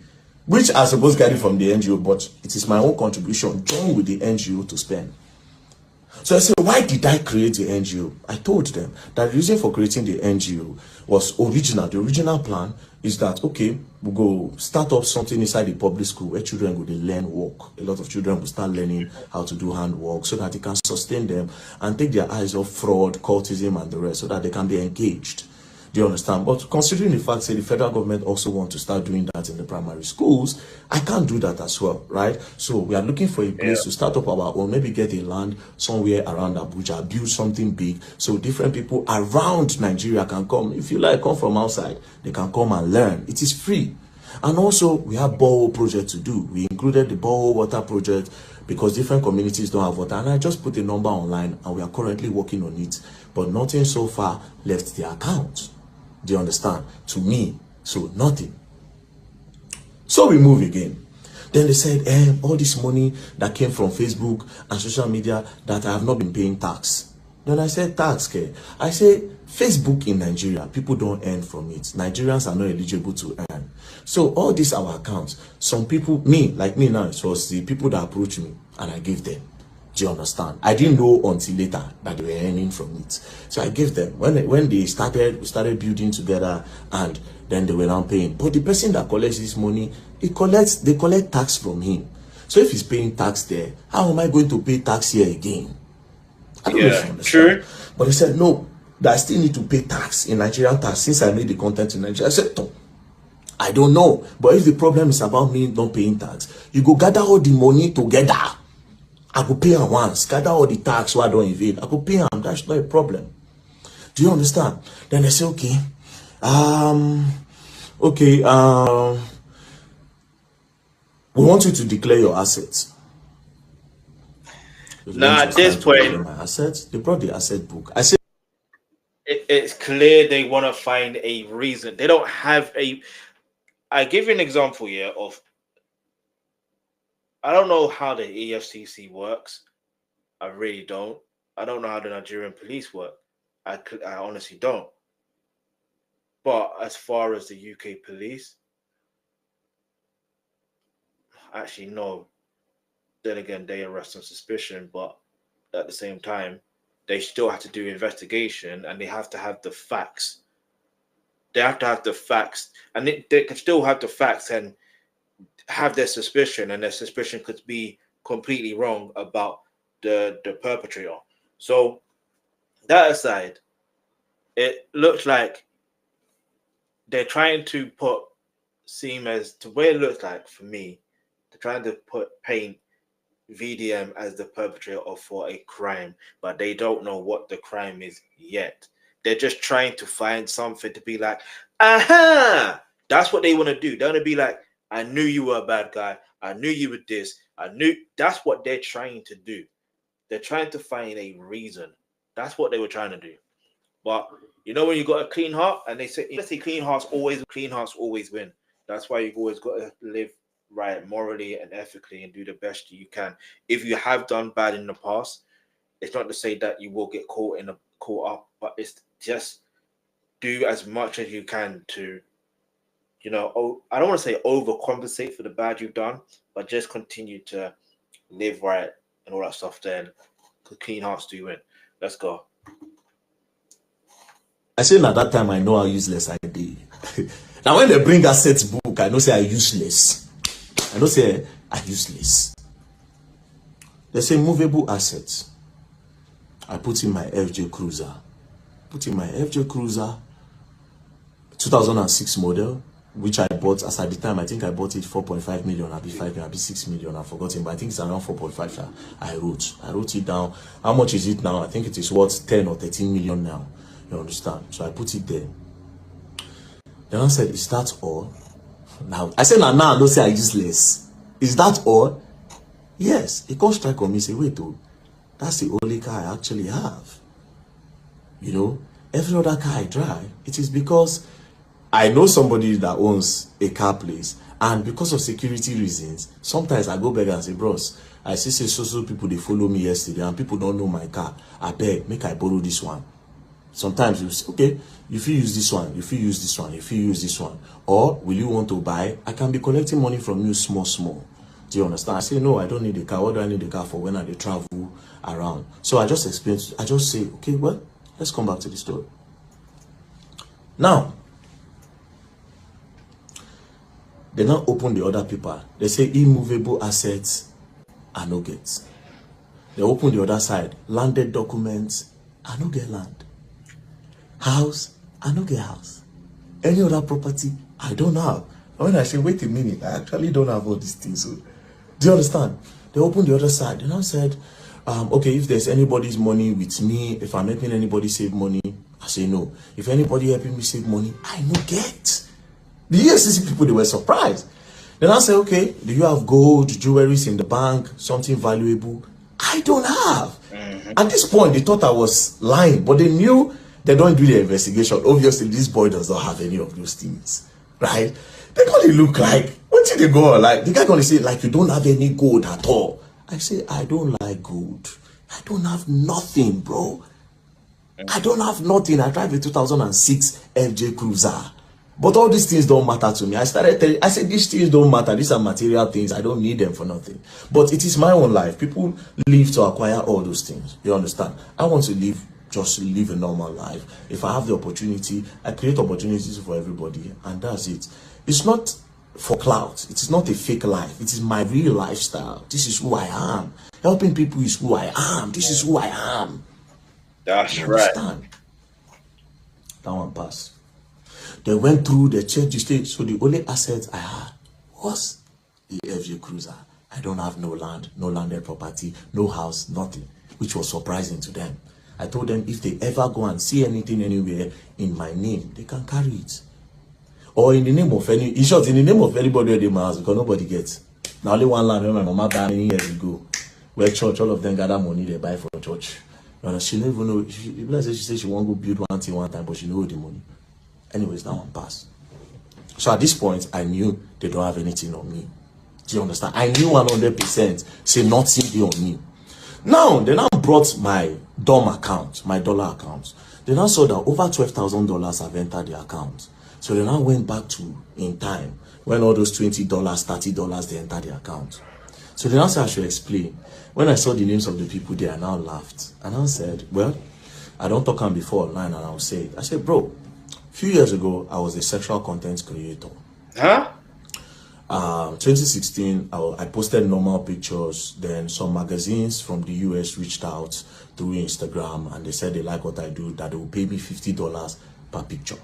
which I suppose got it from the NGO, but it is my own contribution joined with the NGO to spend. So I said, why did I create the NGO? I told them that the reason for creating the NGO was original. The original plan is that, okay, we'll go start up something inside the public school where children will learn work. A lot of children will start learning how to do handwork so that it can sustain them and take their eyes off fraud, cultism, and the rest, so that they can be engaged. Do you understand? But considering the fact that the federal government also want to start doing that in the primary schools, I can't do that as well, right? So we are looking for a place to start up our own, maybe get a land somewhere around Abuja, build something big, so different people around Nigeria can come. If you like, come from outside, they can come and learn. It is free. And also, we have borehole project to do. We included the borehole water project because different communities don't have water. And I just put a number online, and we are currently working on it. But nothing so far left the account. Do you understand? To me, so nothing. So we move again. Then they said, all this money that came from Facebook and social media that I have not been paying tax. Then I said, tax, okay? I say, Facebook in Nigeria, people don't earn from it. Nigerians are not eligible to earn. So all these our accounts, some people, like me now, it was the people that approached me and I gave them. Do you understand? I didn't know until later that they were earning from it. So I gave them. When they started, we started building together, and then they were now paying. But the person that collects this money, they collect tax from him. So if he's paying tax there, how am I going to pay tax here again? I don't know if you understand. True. But he said, no, that I still need to pay tax in Nigerian tax since I made the content in Nigeria. I said, no, I don't know. But if the problem is about me not paying tax, you go gather all the money together. I could pay him once, gather all the tax so I don't evade. I could pay him, that's not a problem. Do you understand? Then they say, okay, we want you to declare your assets. Now at this point, my assets, they brought the asset book. I said, it's clear they want to find a reason. They don't have a. I give you an example here of. I don't know how the EFCC works. I really don't. I don't know how the Nigerian police work. I honestly don't. But as far as the UK police, actually no. Then again, they arrest on suspicion, but at the same time, they still have to do investigation and they have to have the facts. they have to have the facts, and they can still have the facts and have their suspicion, and their suspicion could be completely wrong about the perpetrator. So that aside, it looks like they're trying to seem as to where it looks like for me, they're trying to paint VDM as the perpetrator for a crime, but they don't know what the crime is yet. They're just trying to find something to be like, aha, that's what they want to do. They want to be like, I knew you were a bad guy. I knew you were this. I knew. That's what they're trying to do. They're trying to find a reason. That's what they were trying to do. But you know, when you got a clean heart, and they say, let's say clean hearts always win. That's why you've always got to live right morally and ethically and do the best you can. If you have done bad in the past, it's not to say that you will get caught up, but it's just do as much as you can to, you know, I don't want to say overcompensate for the bad you've done, but just continue to live right and all that stuff. Then, because clean hearts do win. Let's go. I say at that time I know how useless I did. Now when they bring assets book, I know say I useless. I know say I useless. They say movable assets. I put in my FJ Cruiser. 2006 model, which I bought as at the time. I think I bought it 4.5 million, I'll be 5 million, I'll be 6 million. I've forgotten, but I think it's around 4.5. I wrote it down. How much is it now? I think it is worth 10 or 13 million now. You understand? So I put it there. Then I said, is that all? Now I said, now don't say I useless. Is that all? Yes. He can't strike on me, say, wait, though, that's the only car I actually have. You know, every other car I drive, it is because I know somebody that owns a car place, and because of security reasons, sometimes I go back and say, bros, I see so people, they follow me yesterday, and people don't know my car. I beg, make I borrow this one. Sometimes you say, okay, if you use this one, if you use this one, if you use this one, or will you want to buy? I can be collecting money from you small. Do you understand? I say, no, I don't need a car. What do I need a car for when I travel around? So I just explain, I just say, okay, well, let's come back to the story. Now, they now open the other paper. They say immovable assets are no get. They open the other side. Landed documents are no get land. House, I no get house. Any other property, I don't have. When I say, wait a minute, I actually don't have all these things. So, do you understand? They opened the other side. And I said, okay, if there's anybody's money with me, if I'm helping anybody save money, I say no. If anybody helping me save money, I no get. The EFCC people, they were surprised. Then I said, okay, do you have gold, jewelries in the bank, something valuable? I don't have. At this point, they thought I was lying, but they knew they don't do the investigation. Obviously, this boy does not have any of those things, right? They gonna look like, what did they go on? Like, the guy gonna say, like, you don't have any gold at all. I say, I don't like gold. I don't have nothing, bro. I don't have nothing. I drive a 2006 FJ Cruiser. But all these things don't matter to me. I started telling, I said, these things don't matter. These are material things. I don't need them for nothing. But it is my own life. People live to acquire all those things. You understand? I want to live, just live a normal life. If I have the opportunity, I create opportunities for everybody. And that's it. It's not for clout. It is not a fake life. It is my real lifestyle. This is who I am. Helping people is who I am. This is who I am. That's right. That one passed. They went through, they checked the state. So the only asset I had was the FJ Cruiser. I don't have no land, no landed property, no house, nothing, which was surprising to them. I told them if they ever go and see anything anywhere in my name, they can carry it. Or in the name of any, in short, in the name of anybody at my house, because nobody gets. Now only one land where my mama died many years ago, where church, all of them gather money they buy for church. She never know. She said she won't go build one thing one time, but she know the money. Anyways, that one passed. So at this point, I knew they don't have anything on me. Do you understand? I knew 100% say nothing on me. Now, they now brought my DOM account, my dollar account. They now saw that over $12,000 have entered the account. So they now went back to in time when all those $20, $30 they entered the account. So they now said I should explain. When I saw the names of the people there, I now laughed. And I said, well, I don't talk on before online, and I'll say it. I said, bro, few years ago, I was a sexual content creator. Huh? 2016, I posted normal pictures. Then some magazines from the US reached out through Instagram and they said they like what I do, that they will pay me $50 per picture.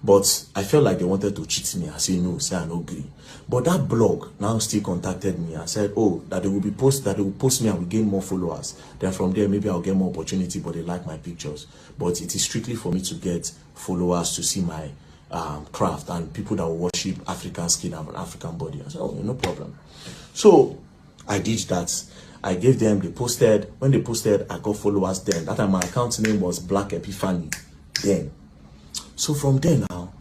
But I felt like they wanted to cheat me. I said no, say I no agree. But that blog now still contacted me and said, oh, that they will post me and will gain more followers. Then from there, maybe I'll get more opportunity, but they like my pictures. But it is strictly for me to get followers to see my craft and people that will worship African skin and African body. I said, oh, no problem. So I did that. I gave them, they posted. When they posted, I got followers then. That time my account name was Black Epiphany then. So from there now,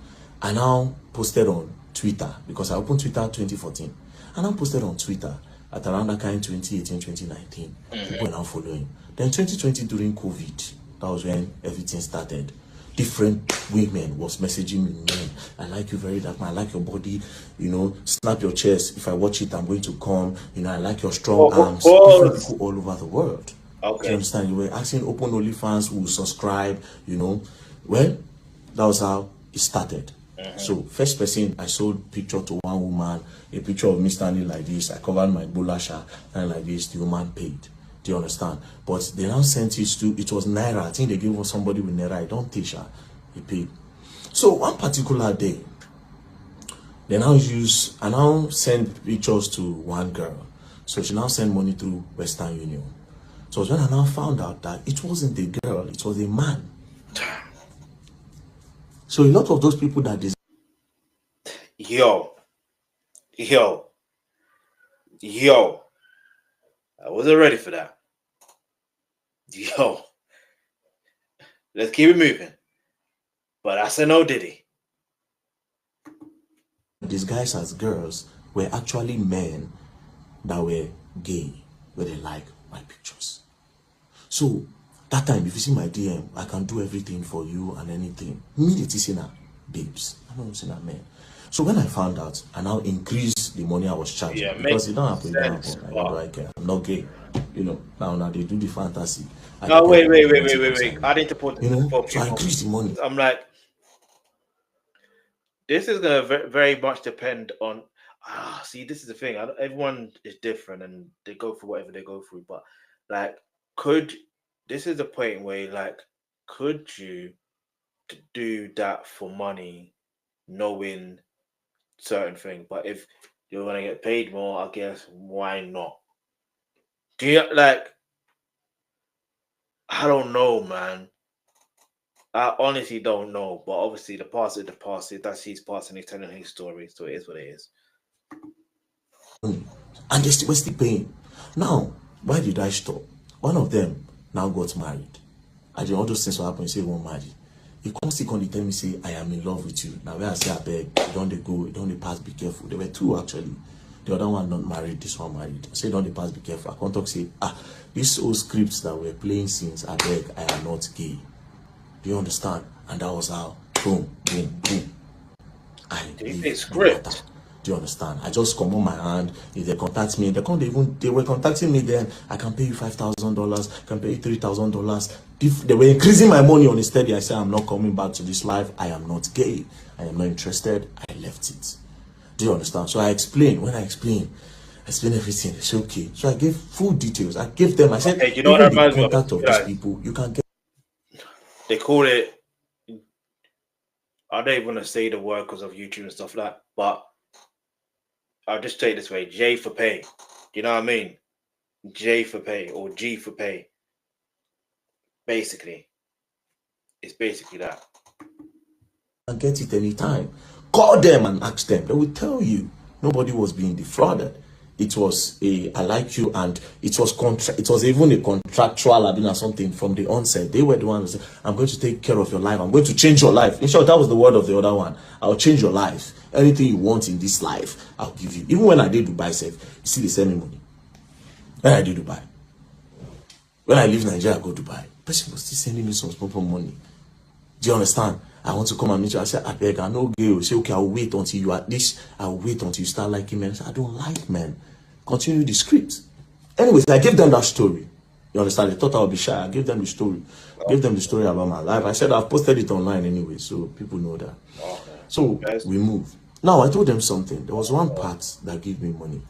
I now posted on Twitter because I opened Twitter 2014. And I posted on Twitter at around that kind 2018, 2019. People were now following. Then 2020 during COVID, that was when everything started. Different women was messaging me, man, I like you very dark, man. I like your body, you know, snap your chest. If I watch it, I'm going to come. You know, I like your strong arms. Different people all over the world. Okay. Do you understand? You were asking open OnlyFans who subscribe, you know. Well, that was how it started. So first person, I sold picture to one woman, a picture of me standing like this. I covered my bulasha and like this. The woman paid. Do you understand? But they now sent it to, it was Naira. I think they gave us somebody with Naira. I don't teach her. He paid. So one particular day, I now send pictures to one girl. So she now sent money through Western Union. So when I now found out that it wasn't a girl, it was a man. So a lot of those people that Yo, I wasn't ready for that. Yo, let's keep it moving. But I said no, Diddy. disguised as girls were actually men that were gay, where they like my pictures. So that time, if you see my DM, I can do everything for you and anything. Immediately say na babes. I don't say na men. So when I found out, I now increased the money I was charging. Yeah, because it don't happen. I care. I'm not gay. You know, now they do the fantasy. No, wait. I need to put, you know, so I increased the money. I'm like, this is gonna very much depend on. See, this is the thing. Everyone is different, and they go through whatever they go through. But like, this is the point where like, could you do that for money, knowing certain thing? But if you're gonna get paid more, I guess why not? Do you like? I don't know, man. I honestly don't know. But obviously, the past is the past. That's his past, and he's telling his story. So it is what it is. And they still paying. Now, why did I stop? One of them now got married. I did all those things what happen. You say he won't marry. He comes still come tell me say I am in love with you. Now where I say I beg, don't they go, don't they pass, be careful. There were two actually. The other one not married, this one married. I say don't they pass, be careful. I can't talk say these old scripts that we're playing since I beg, I am not gay. Do you understand? And that was how boom. It's script. Do you understand? I just come on my hand. If they contact me, they were contacting me then. I can pay you $5,000, can pay you $3,000. If they were increasing my money on a steady, I said I'm not coming back to this life. I am not gay. I am not interested. I left it. Do you understand? So I explained. When I explained everything. They said okay. So I gave full details. I gave them. I said, hey, you know what the contact of these people, you can get. They call it. I don't even want to say the word because of YouTube and stuff like that, but I'll just say it this way: J for pay. You know what I mean? J for pay or G for pay. Basically, it's basically that. And get it anytime. Call them and ask them. They will tell you. Nobody was being defrauded. It was I like you, and it was even a contractual or something from the onset. They were the ones who said, I'm going to take care of your life. I'm going to change your life. In short, that was the word of the other one. I'll change your life. Anything you want in this life, I'll give you. Even when I did Dubai, you see, they send me money. When I did Dubai. When I leave Nigeria, I go to Dubai. Person was still sending me some proper money. Do you understand? I want to come and meet you. I said, I beg, I know gay. Say, okay, I'll wait until you at least, I'll wait until you start liking men. I said, I don't like men. Continue the script. Anyways, I gave them that story. You understand? They thought I would be shy. I gave them the story. Gave them the story about my life. I said I've posted it online anyway, so people know that. So we moved. Now I told them something. There was one part that gave me money.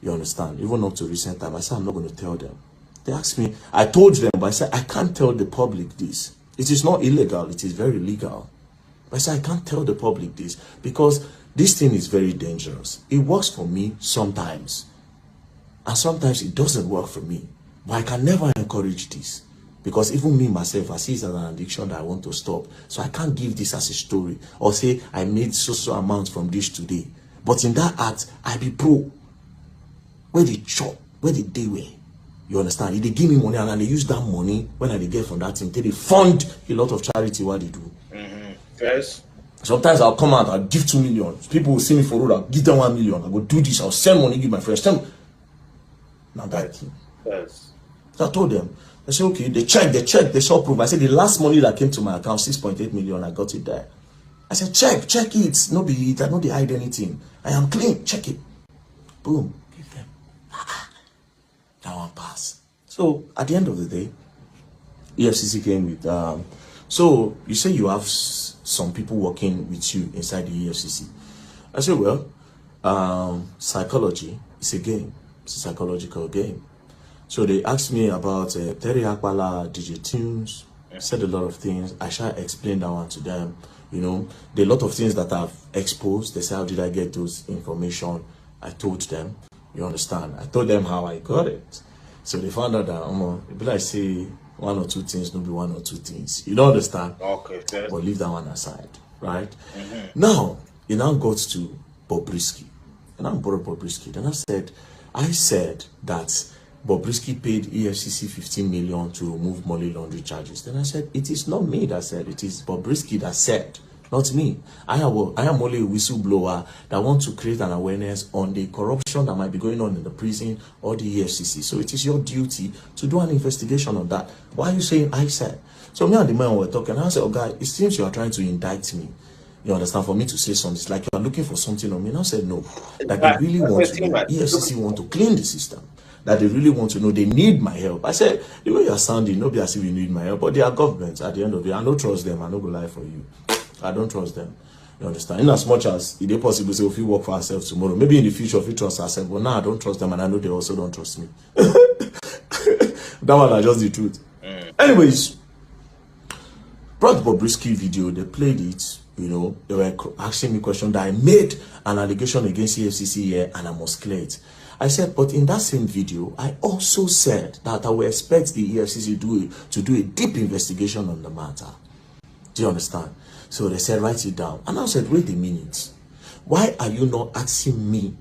You understand? Even up to recent time, I said I'm not going to tell them. They asked me. I told them, but I said I can't tell the public this. It is not illegal. It is very legal. But I said I can't tell the public this because this thing is very dangerous. It works for me sometimes, and sometimes it doesn't work for me. But I can never encourage this because even me myself, I see it as an addiction that I want to stop. So I can't give this as a story or say I made so amount from this today. But in that act, I be pro. Where they chop, where they day way. You understand? If they give me money and they use that money when I get from that thing, they fund a lot of charity what they do. Yes. Sometimes I'll come out, I'll give 2 million. People will see me for road, I'll give them 1 million. I'll go do this, I'll send money, give my friends. Now that thing. Yes. So I told them, I said, okay, they checked, they saw proof. I said, the last money that came to my account, 6.8 million, I got it there. I said, check it. No be it, I don't hide anything. I am clean, check it. Boom, give them. That one pass. So at the end of the day, EFCC came with, so you say you have some people working with you inside the EFCC. I said, well, psychology is a game. It's a psychological game. So they asked me about Terry Akbala, DJ Tunes, said a lot of things. I shall explain that one to them. You know, there are a lot of things that I've exposed. They say, how did I get those information? I told them, you understand? I told them how I got it. So they found out that, if I say one or two things, not be one or two things. You don't understand? Okay. Fair. But leave that one aside, right? Now, it now got to Bobrisky. And I'm borrowed Bobrisky. Then I said that Bobrisky paid EFCC 15 million to remove money laundering charges. Then I said, it is not me that said, it is Bobrisky that said, not me. I am only a whistleblower that wants to create an awareness on the corruption that might be going on in the prison or the EFCC. So it is your duty to do an investigation on that. Why are you saying I said? So me and the man were talking, and I said, oh God, it seems you are trying to indict me. You understand? For me to say something, it's like you are looking for something on me. And I said, no. That they really want to know. EFCC want to clean the system. That they really want to know. They need my help. I said, the way you're sounding, nobody as if you need my help. But they are governments at the end of the day. I don't trust them. I don't go lie for you. I don't trust them. You understand? In as much as it is possible to say, if we work for ourselves tomorrow, maybe in the future, if we trust ourselves, but now I don't trust them, and I know they also don't trust me. That one is just the truth. Anyways, brought Bobrisky video, they played it. You know, they were asking me questions that I made an allegation against EFCC here, and I must clear it. I said, but in that same video, I also said that I will expect the EFCC to do a deep investigation on the matter. Do you understand? So they said, write it down. And I said, wait a minute. Why are you not asking me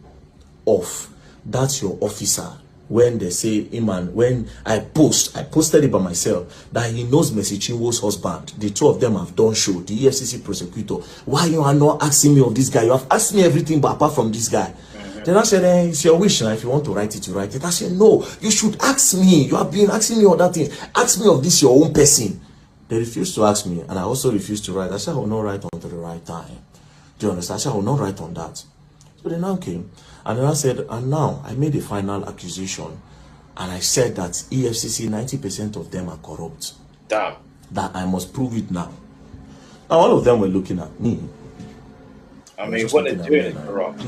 of that's your officer when they say, Iman, when I posted it by myself, that he knows Mercy Chinwo's husband. The two of them have done show, the EFCC prosecutor. Why you are not asking me of this guy? You have asked me everything but apart from this guy. Then I said, it's your wish now. If you want to write it, you write it. I said, no, you should ask me. You have been asking me other things. Ask me of this, your own person. They refused to ask me, and I also refused to write. I said, I will not write until the right time. Do you understand? I said, I will not write on that. So they now came, and then I said, and now I made a final accusation, and I said that EFCC, 90% of them are corrupt. Damn. That I must prove it now. Now, all of them were looking at me. I mean, what they're doing is corrupt.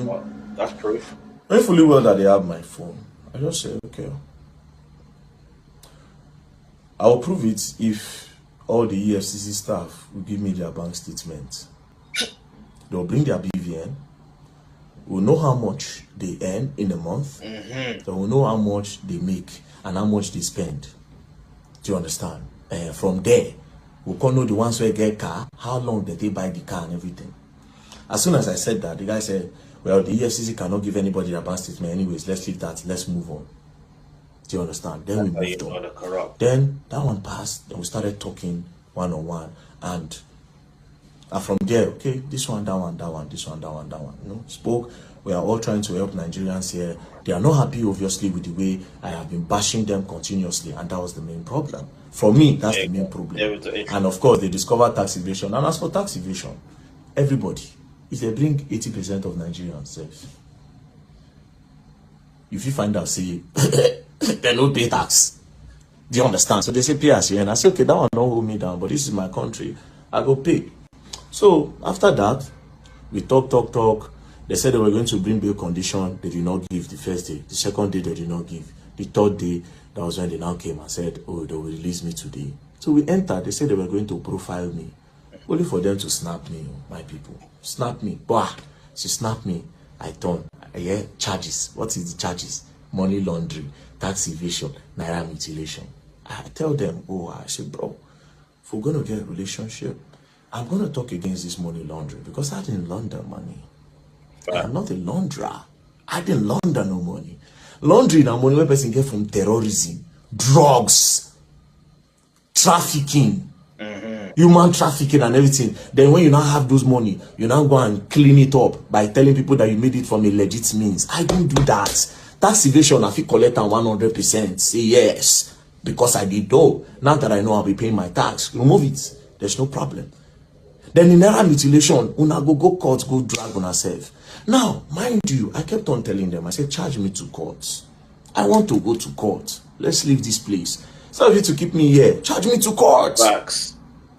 That's proof. Knowing fully well that they have my phone, I just said, okay, I will prove it if all the EFCC staff will give me their bank statement. They'll bring their BVN. We'll know how much they earn in a month. They will know how much they make and how much they spend. Do you understand? From there, we'll call know the ones who get car, how long did they buy the car and everything. As soon as I said that, the guy said, well, the EFCC cannot give anybody their bank statement anyways. Let's leave that. Let's move on. Do you understand? Then we moved on. Then that one passed. Then we started talking one-on-one. And from there, okay, this one, that one, that one, this one, that one, that one. You know, spoke. We are all trying to help Nigerians here. They are not happy, obviously, with the way I have been bashing them continuously. And that was the main problem. For me, that's the main problem. And of course, they discovered tax evasion. And as for tax evasion, everybody, if they bring 80% of Nigerians safe, if you find out, say, they don't pay tax. Do you understand? So they say pay as you earn. I say, okay, that one don't hold me down, but this is my country. I go pay. So after that, we talk. They said they were going to bring bail condition. They did not give the first day. The second day, they did not give. The third day, that was when they now came and said, oh, they will release me today. So we entered. They said they were going to profile me. Only for them to snap me, my people. Snap me. Bah! She snapped me. I turn. I hear charges. What is the charges? Money laundering, tax evasion, naira mutilation. I tell them, oh, I say, bro, if we're going to get a relationship, I'm going to talk against this money laundering because I didn't launder money. I'm not a launderer. I didn't launder no money. Laundering and money where person get from terrorism, drugs, trafficking, human trafficking and everything. Then when you now have those money, you now go and clean it up by telling people that you made it from a legit means. I don't do that. Tax evasion, I feel collect 100%. Say yes, because I did though. Now that I know I'll be paying my tax, remove it. There's no problem. Then in naira mutilation, una go court, go drag on herself. Now, mind you, I kept on telling them, I said, charge me to court. I want to go to court. Let's leave this place. Instead of you to keep me here, charge me to court. Facts.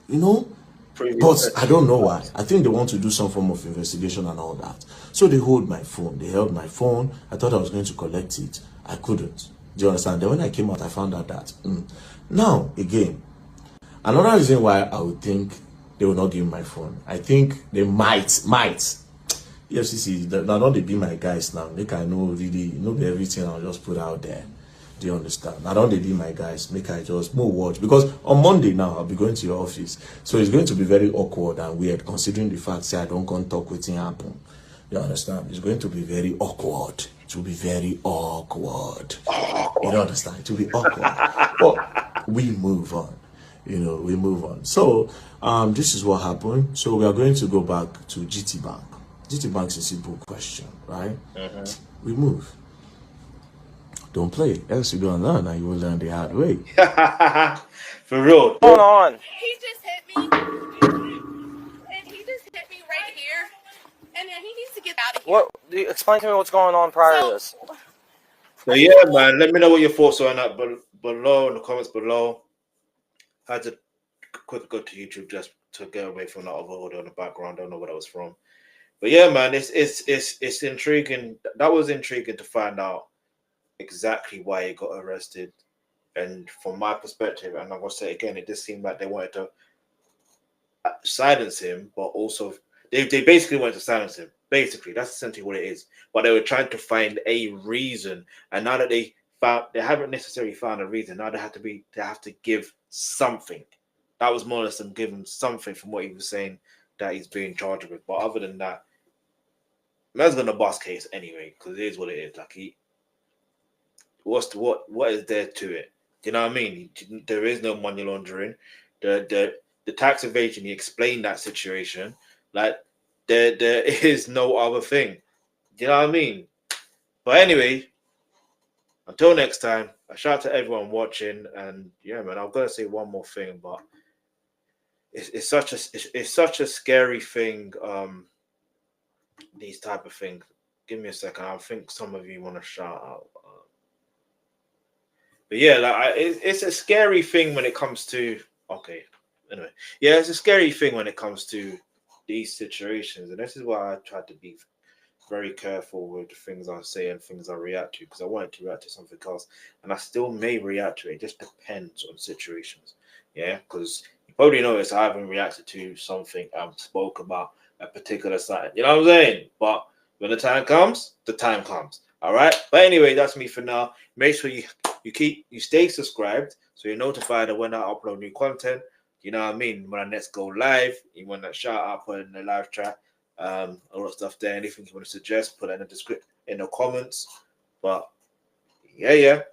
You know? But I don't know why. I think they want to do some form of investigation and all that. So they hold my phone. They held my phone. I thought I was going to collect it. I couldn't. Do you understand? Then when I came out, I found out that. Now, again, another reason why I would think they will not give me my phone. I think they might. EFCC, now don't they be my guys now. Make I know really, everything I'll just put out there. Do you understand? Now don't they be my guys. Make I just more watch. Because on Monday now, I'll be going to your office. So it's going to be very awkward and weird considering the fact that I don't come talk with him happen. You understand? It's going to be very awkward. It will be very awkward. You don't understand? It will be awkward. But we move on. We move on. So this is what happened. So we are going to go back to GTBank. GTBank is a simple question, right? We move. Don't play, else you don't learn, and you will learn the hard way. For real. Hold on. He just hit me. And he just hit me right here. And then he needs to get out of here. Explain to me what's going on prior to this. So yeah, man, let me know what your thoughts are on that below in the comments below. I had to quickly go to YouTube just to get away from that other audio in the background. I don't know where that was from. But yeah, man, it's intriguing. That was intriguing to find out exactly why he got arrested. And from my perspective, and I'm gonna say again, it just seemed like they wanted to silence him, but also they basically wanted to silence him. Basically, that's essentially what it is. But they were trying to find a reason, and now that they haven't necessarily found a reason. Now they have to give something. That was more or less them giving something from what he was saying that he's being charged with. But other than that, man's gonna bust case anyway, because it is what it is. Like what is there to it? You know what I mean? There is no money laundering. The tax evasion, he explained that situation. Like there is no other thing. You know what I mean? But anyway, until next time, a shout out to everyone watching. And yeah, man, I'm gonna say one more thing, but it's such a scary thing. These type of things. Give me a second. I think some of you want to shout out. But yeah, like it's a scary thing when it comes to. Okay, anyway, yeah, it's a scary thing when it comes to these situations, and this is why I try to be very careful with the things I say and things I react to, because I wanted to react to something else, and I still may react to it. It just depends on situations. Yeah, because you probably noticed I haven't reacted to something I've spoke about a particular side. You know what I'm saying? But when the time comes, the time comes. All right. But anyway, that's me for now. Make sure you stay subscribed so you're notified of when I upload new content. You know what I mean? When I next go live, you want that shout out, put it in the live chat. A lot of stuff there. Anything you want to suggest, put it in the comments. But yeah.